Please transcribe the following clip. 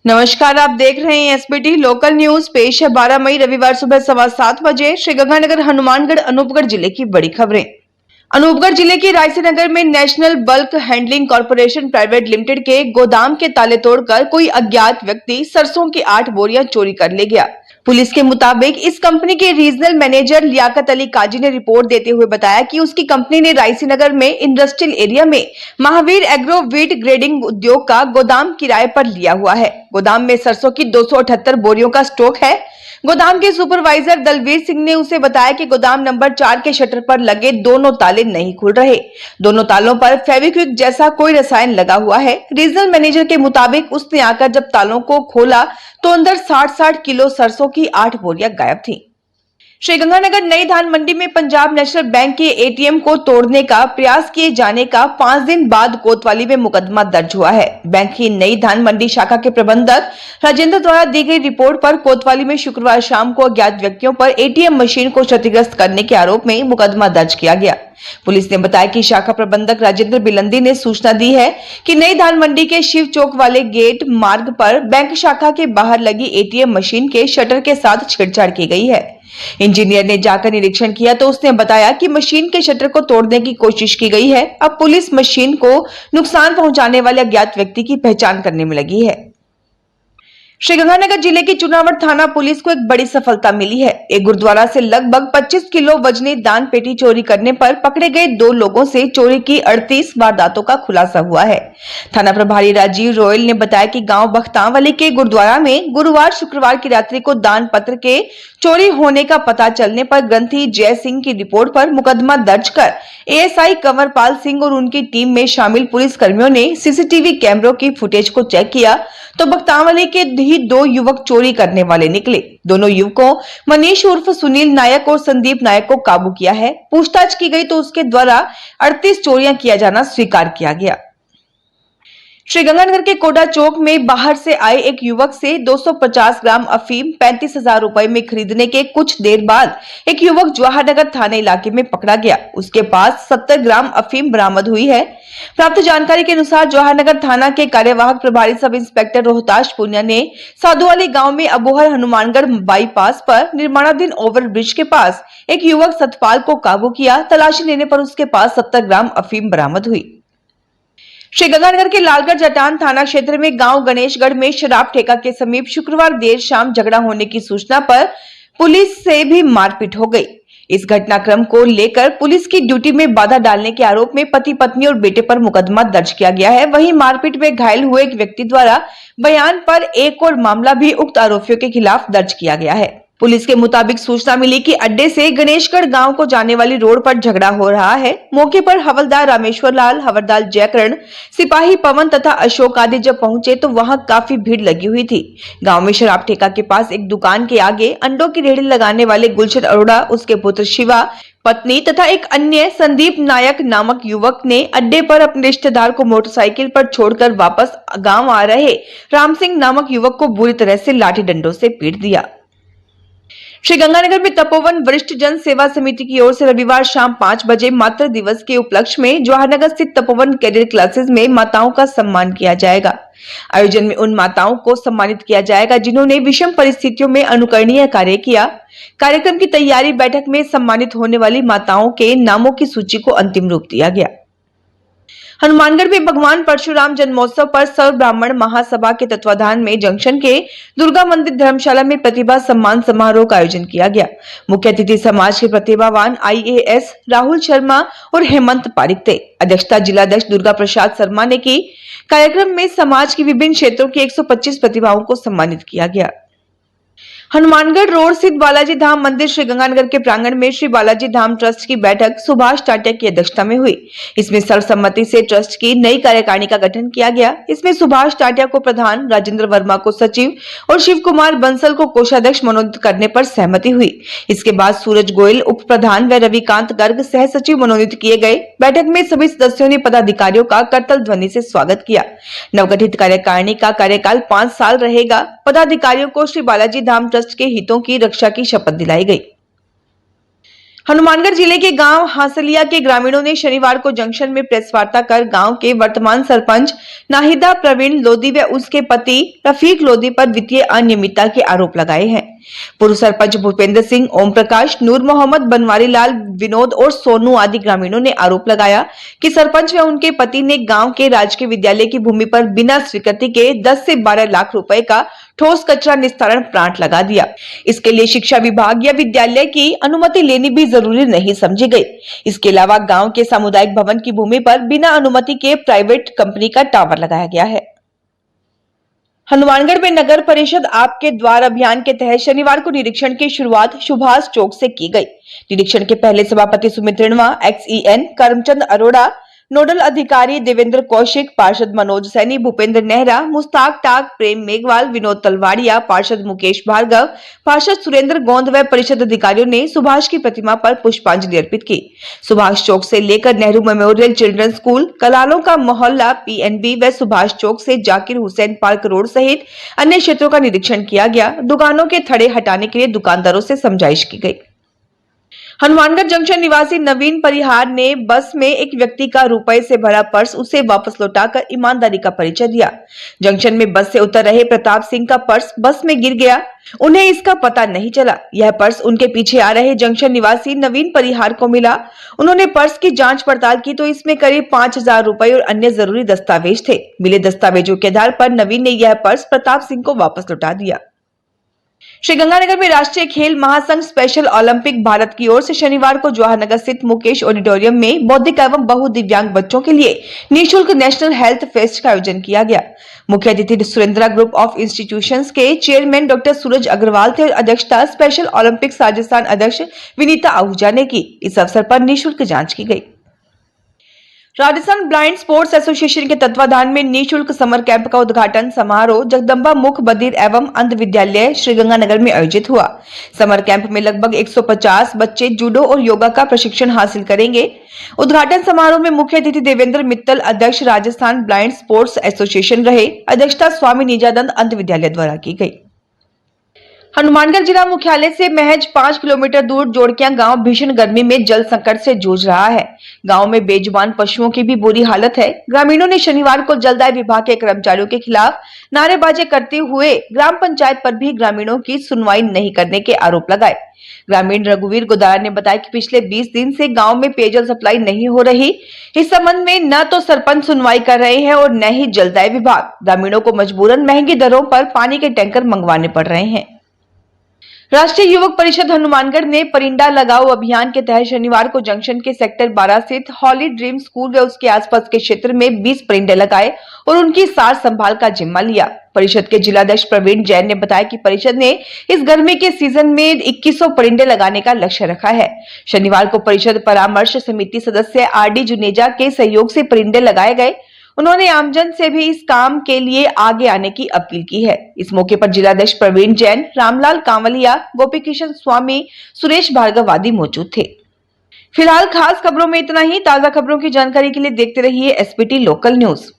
नमस्कार, आप देख रहे हैं एसबीटी लोकल न्यूज। पेश है 12 मई रविवार सुबह 7:15 बजे श्रीगंगानगर हनुमानगढ़ अनूपगढ़ जिले की बड़ी खबरें। अनूपगढ़ जिले के रायसीनगर में national bulk handling corporation private limited के गोदाम के ताले तोड़कर कोई अज्ञात व्यक्ति सरसों की 8 बोरियां चोरी कर ले गया। पुलिस के मुताबिक इस कंपनी के रीजनल मैनेजर लियाकत अली काजी ने रिपोर्ट देते हुए बताया कि उसकी कंपनी ने रायसीनगर में इंडस्ट्रियल एरिया में महावीर एग्रो वीट ग्रेडिंग उद्योग का गोदाम किराए पर लिया हुआ है। गोदाम में सरसों की 278 बोरियों का स्टॉक है। गोदाम के सुपरवाइजर दलवीर सिंह ने उसे बताया कि गोदाम नंबर 4 के शटर पर लगे दोनों ताले नहीं खुल रहे। दोनों तालों पर फेविक्विक जैसा कोई रसायन लगा हुआ है। रीजनल मैनेजर के मुताबिक उसने आकर जब तालों को खोला तो अंदर 60-60 किलो सरसों की 8 बोरियां गायब थी। श्रीगंगानगर नई धान मंडी में पंजाब नेशनल बैंक के एटीएम को तोड़ने का प्रयास किए जाने का 5 दिन बाद कोतवाली में मुकदमा दर्ज हुआ है। बैंक की नई धान मंडी शाखा के प्रबंधक राजेंद्र द्वारा दी गई रिपोर्ट पर कोतवाली में शुक्रवार शाम को अज्ञात व्यक्तियों पर एटीएम मशीन को क्षतिग्रस्त करने के आरोप में मुकदमा दर्ज किया गया। पुलिस ने बताया कि शाखा प्रबंधक राजेंद्र बिलंदी ने सूचना दी है कि नई धान मंडी के शिव चौक वाले गेट मार्ग पर बैंक शाखा के बाहर लगी एटीएम मशीन के शटर के साथ छेड़छाड़ की गई है। इंजीनियर ने जाकर निरीक्षण किया तो उसने बताया कि मशीन के शटर को तोड़ने की कोशिश की गई है। अब पुलिस मशीन को नुकसान पहुंचाने वाले अज्ञात व्यक्ति की पहचान करने में लगी है। श्रीगंगानगर जिले की चुनावट थाना पुलिस को एक बड़ी सफलता मिली है। एक गुरुद्वारा से लगभग 25 किलो वजनी दान पेटी चोरी करने पर पकड़े गए 2 लोगों से चोरी की 38 वारदातों का खुलासा हुआ है। थाना प्रभारी राजीव रोयल ने बताया कि गांव बख्तांवाली के गुरुद्वारा में गुरुवार शुक्रवार की रात्रि को दान पत्र के चोरी होने का पता चलने पर ग्रंथी जय सिंह की रिपोर्ट पर मुकदमा दर्ज कर एएसआई कंवरपाल सिंह और उनकी टीम में शामिल पुलिस कर्मियों ने सीसीटीवी कैमरों की फुटेज को चेक किया तो बख्तांवाली के ही 2 युवक चोरी करने वाले निकले। दोनों युवकों मनीष उर्फ सुनील नायक और संदीप नायक को काबू किया है। पूछताछ की गई तो उसके द्वारा 38 चोरियां किया जाना स्वीकार किया गया। श्रीगंगानगर के कोडा चौक में बाहर से आए एक युवक से 250 ग्राम अफीम 35,000 रुपए में खरीदने के कुछ देर बाद एक युवक जवाहरनगर थाने इलाके में पकड़ा गया। उसके पास 70 ग्राम अफीम बरामद हुई है। प्राप्त जानकारी के अनुसार जवाहरनगर थाना के कार्यवाहक प्रभारी सब इंस्पेक्टर रोहताश पुनिया ने साधुवाली गांव में अबोहर हनुमानगढ़ बाईपास पर निर्माणाधीन ओवरब्रिज के पास एक युवक सतपाल को काबू किया। तलाशी लेने पर उसके पास 70 ग्राम अफीम बरामद हुई। श्रीगंगानगर के लालगढ़ जटान थाना क्षेत्र में गांव गणेशगढ़ में शराब ठेका के समीप शुक्रवार देर शाम झगड़ा होने की सूचना पर पुलिस से भी मारपीट हो गई। इस घटनाक्रम को लेकर पुलिस की ड्यूटी में बाधा डालने के आरोप में पति पत्नी और बेटे पर मुकदमा दर्ज किया गया है। वहीं मारपीट में घायल हुए एक व्यक्ति द्वारा बयान पर एक और मामला भी उक्त आरोपियों के खिलाफ दर्ज किया गया है। पुलिस के मुताबिक सूचना मिली कि अड्डे से गणेशगढ़ गांव को जाने वाली रोड पर झगड़ा हो रहा है। मौके पर हवलदार रामेश्वर लाल, हवलदार जयकरण, सिपाही पवन तथा अशोक आदि जब पहुंचे तो वहां काफी भीड़ लगी हुई थी। गांव में शराब ठेका के पास एक दुकान के आगे अंडों की रेहड़ी लगाने वाले गुलशन अरोड़ा, उसके पुत्र शिवा, पत्नी तथा एक अन्य संदीप नायक नामक युवक ने अड्डे पर अपने रिश्तेदार को मोटरसाइकिल पर छोड़कर वापस गाँव आ रहे राम सिंह नामक युवक को बुरी तरह से लाठी डंडों से पीट दिया। श्रीगंगानगर में तपोवन वरिष्ठ जन सेवा समिति की ओर से रविवार शाम 5 बजे मातृ दिवस के उपलक्ष्य में जवाहरनगर स्थित तपोवन कैरियर क्लासेस में माताओं का सम्मान किया जाएगा। आयोजन में उन माताओं को सम्मानित किया जाएगा जिन्होंने विषम परिस्थितियों में अनुकरणीय कार्य किया। कार्यक्रम की तैयारी बैठक में सम्मानित होने वाली माताओं के नामों की सूची को अंतिम रूप दिया गया। हनुमानगढ़ में भगवान परशुराम जन्मोत्सव पर सर्व ब्राह्मण महासभा के तत्वाधान में जंक्शन के दुर्गा मंदिर धर्मशाला में प्रतिभा सम्मान समारोह का आयोजन किया गया। मुख्य अतिथि समाज के प्रतिभावान IAS राहुल शर्मा और हेमंत पारिक थे। अध्यक्षता जिलाध्यक्ष दुर्गा प्रसाद शर्मा ने की। कार्यक्रम में समाज की विभिन्न क्षेत्रों की 125 प्रतिभाओं को सम्मानित किया गया। हनुमानगढ़ रोड स्थित बालाजी धाम मंदिर श्रीगंगानगर के प्रांगण में श्री बालाजी धाम ट्रस्ट की बैठक सुभाष टाटिया की अध्यक्षता में हुई। इसमें सर्वसम्मति से ट्रस्ट की नई कार्यकारिणी का गठन किया गया। इसमें सुभाष टाटिया को प्रधान, राजेंद्र वर्मा को सचिव और शिव कुमार बंसल को कोषाध्यक्ष मनोनीत करने पर सहमति हुई। इसके बाद सूरज गोयल उप प्रधान व रविकांत गर्ग सह सचिव मनोनीत किए गए। बैठक में सभी सदस्यों ने पदाधिकारियों का करतल ध्वनि से स्वागत किया। नवगठित कार्यकारिणी का कार्यकाल 5 साल रहेगा। पदाधिकारियों को श्री बालाजी धाम ट्रस्ट के हितों की रक्षा की शपथ दिलाई गई। हनुमानगढ़ जिले के गांव हांसलिया के ग्रामीणों ने शनिवार को जंक्शन में प्रेस वार्ता कर गांव के वर्तमान सरपंच नाहिदा प्रवीण लोधी व उसके पति रफीक लोधी पर वित्तीय अनियमितता के आरोप लगाए हैं। पूर्व सरपंच भूपेंद्र सिंह, ओम प्रकाश, नूर मोहम्मद, बनवारी लाल, विनोद और सोनू आदि ग्रामीणों ने आरोप लगाया कि सरपंच व उनके पति ने गांव के राजकीय विद्यालय की भूमि पर बिना स्वीकृति के 10 से 12 लाख रुपए का ठोस कचरा निस्तारण प्लांट लगा दिया। इसके लिए शिक्षा विभाग या विद्यालय की अनुमति लेनी भी जरूरी नहीं समझी गई। इसके अलावा गांव के सामुदायिक भवन की भूमि पर बिना अनुमति के प्राइवेट कंपनी का टावर लगाया गया है। हनुमानगढ़ में नगर परिषद आपके द्वार अभियान के तहत शनिवार को निरीक्षण की शुरुआत सुभाष चौक से की गई। निरीक्षण के पहले सभापति सुमित रिणवा, XEN करमचंद अरोड़ा, नोडल अधिकारी देवेंद्र कौशिक, पार्षद मनोज सैनी, भूपेंद्र नेहरा, मुस्ताक टाक, प्रेम मेघवाल, विनोद तलवाड़िया, पार्षद मुकेश भार्गव, पार्षद सुरेंद्र गोंद व परिषद अधिकारियों ने सुभाष की प्रतिमा पर पुष्पांजलि अर्पित की। सुभाष चौक से लेकर नेहरू मेमोरियल चिल्ड्रन स्कूल, कलालों का मोहल्ला, PNB व सुभाष चौक से जाकिर हुसैन पार्क रोड सहित अन्य क्षेत्रों का निरीक्षण किया गया। दुकानों के थड़े हटाने के लिए दुकानदारों से समझाइश की गई। हनुमानगढ़ जंक्शन निवासी नवीन परिहार ने बस में एक व्यक्ति का रुपए से भरा पर्स उसे वापस लौटाकर ईमानदारी का परिचय दिया। जंक्शन में बस से उतर रहे प्रताप सिंह का पर्स बस में गिर गया। उन्हें इसका पता नहीं चला। यह पर्स उनके पीछे आ रहे जंक्शन निवासी नवीन परिहार को मिला। उन्होंने पर्स की जांच पड़ताल की तो इसमें करीब 5,000 रुपए और अन्य जरूरी दस्तावेज थे। मिले दस्तावेजों के आधार पर नवीन ने यह पर्स प्रताप सिंह को वापस लौटा दिया। श्रीगंगानगर में राष्ट्रीय खेल महासंघ स्पेशल ओलंपिक भारत की ओर से शनिवार को जवाहरनगर स्थित मुकेश ऑडिटोरियम में बौद्धिक एवं बहुदिव्यांग बच्चों के लिए निःशुल्क नेशनल हेल्थ फेस्ट का आयोजन किया गया। मुख्य अतिथि सुरेंद्रा ग्रुप ऑफ इंस्टीट्यूशंस के चेयरमैन डॉक्टर सूरज अग्रवाल थे और अध्यक्षता स्पेशल ओलंपिक्स राजस्थान अध्यक्ष विनीता आहूजा ने की। इस अवसर पर निःशुल्क जांच की गई। राजस्थान ब्लाइंड स्पोर्ट्स एसोसिएशन के तत्वाधान में निःशुल्क समर कैंप का उद्घाटन समारोह जगदम्बा मुख बधिर एवं अंध विद्यालय श्रीगंगानगर में आयोजित हुआ। समर कैंप में लगभग 150 बच्चे जूडो और योगा का प्रशिक्षण हासिल करेंगे। उद्घाटन समारोह में मुख्य अतिथि देवेंद्र मित्तल, अध्यक्ष राजस्थान ब्लाइंड स्पोर्ट्स एसोसिएशन रहे। अध्यक्षता स्वामी निजानंद अंध विद्यालय द्वारा की गई। हनुमानगढ़ जिला मुख्यालय से महज 5 किलोमीटर दूर जोड़किया गांव भीषण गर्मी में जल संकट से जूझ रहा है। गांव में बेजुबान पशुओं की भी बुरी हालत है। ग्रामीणों ने शनिवार को जलदाय विभाग के कर्मचारियों के खिलाफ नारेबाजी करते हुए ग्राम पंचायत पर भी ग्रामीणों की सुनवाई नहीं करने के आरोप लगाए। ग्रामीण रघुवीर गोदारा ने बताया कि पिछले 20 दिन से गांव में पेयजल सप्लाई नहीं हो रही। इस संबंध में न तो सरपंच सुनवाई कर रहे हैं और न ही जलदाय विभाग। ग्रामीणों को मजबूरन महंगी दरों पर पानी के टैंकर मंगवाने पड़ रहे हैं। राष्ट्रीय युवक परिषद हनुमानगढ़ ने परिंडा लगाओ अभियान के तहत शनिवार को जंक्शन के सेक्टर 12 स्थित हॉली ड्रीम स्कूल व उसके आसपास के क्षेत्र में 20 परिंडे लगाए और उनकी सार संभाल का जिम्मा लिया। परिषद के जिलाध्यक्ष प्रवीण जैन ने बताया कि परिषद ने इस गर्मी के सीजन में 2100 परिंडे लगाने का लक्ष्य रखा है। शनिवार को परिषद परामर्श समिति सदस्य RD जुनेजा के सहयोग से परिंडे लगाए गए। उन्होंने आमजन से भी इस काम के लिए आगे आने की अपील की है। इस मौके पर जिलाध्यक्ष प्रवीण जैन, रामलाल कांवलिया, गोपी किशन स्वामी, सुरेश भार्गव आदि मौजूद थे। फिलहाल खास खबरों में इतना ही। ताजा खबरों की जानकारी के लिए देखते रहिए SBT लोकल न्यूज।